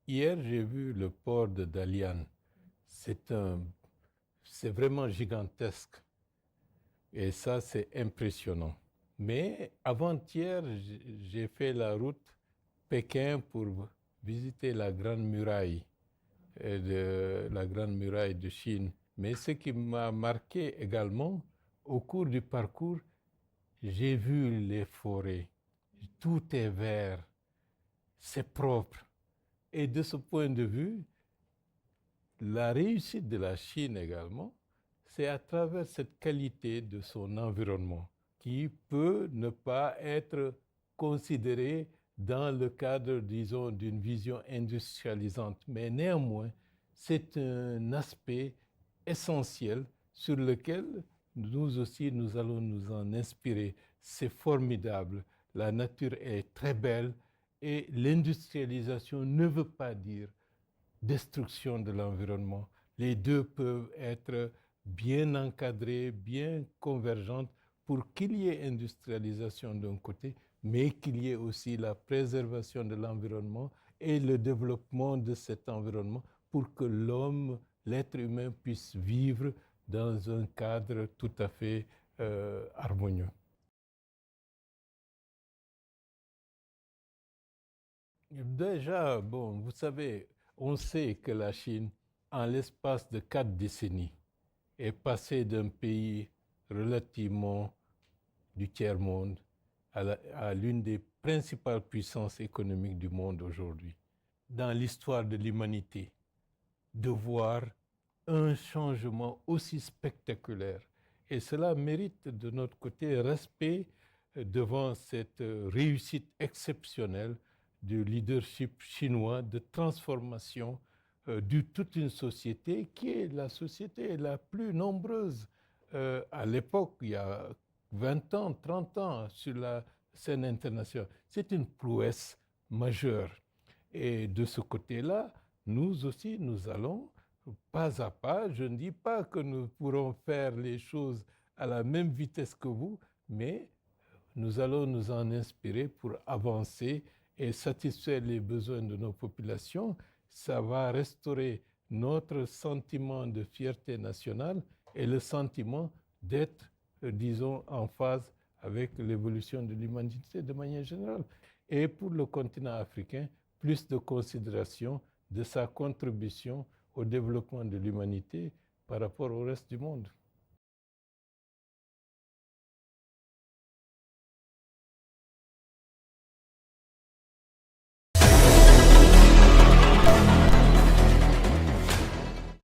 Hier, j'ai vu le port de Dalian. C'est un, c'est vraiment gigantesque et ça, c'est impressionnant. Mais avant-hier, j'ai fait la route Pékin pour visiter la Grande Muraille, la Grande Muraille de Chine. Mais ce qui m'a marqué également, au cours du parcours, j'ai vu les forêts. Tout est vert, c'est propre. Et de ce point de vue, la réussite de la Chine également, c'est à travers cette qualité de son environnement qui peut ne pas être considérée dans le cadre, disons, d'une vision industrialisante. Mais néanmoins, c'est un aspect essentiel sur lequel nous aussi, nous allons nous en inspirer. C'est formidable. La nature est très belle et l'industrialisation ne veut pas dire destruction de l'environnement. Les deux peuvent être bien encadrés, bien convergentes pour qu'il y ait industrialisation d'un côté, mais qu'il y ait aussi la préservation de l'environnement et le développement de cet environnement pour que l'homme, l'être humain puisse vivre dans un cadre tout à fait harmonieux. Déjà, bon, vous savez, on sait que la Chine, en l'espace de 4 décennies, est passée d'un pays relativement du tiers-monde à l'une des principales puissances économiques du monde aujourd'hui. Dans l'histoire de l'humanité, de voir un changement aussi spectaculaire. Et cela mérite de notre côté respect devant cette réussite exceptionnelle du leadership chinois de transformation de toute une société qui est la société la plus nombreuse à l'époque, il y a 20 ans, 30 ans, sur la scène internationale. C'est une prouesse majeure. Et de ce côté-là, nous aussi, nous allons pas à pas. Je ne dis pas que nous pourrons faire les choses à la même vitesse que vous, mais nous allons nous en inspirer pour avancer et satisfaire les besoins de nos populations. Ça va restaurer notre sentiment de fierté nationale et le sentiment d'être, disons, en phase avec l'évolution de l'humanité de manière générale. Et pour le continent africain, plus de considération de sa contribution au développement de l'humanité par rapport au reste du monde.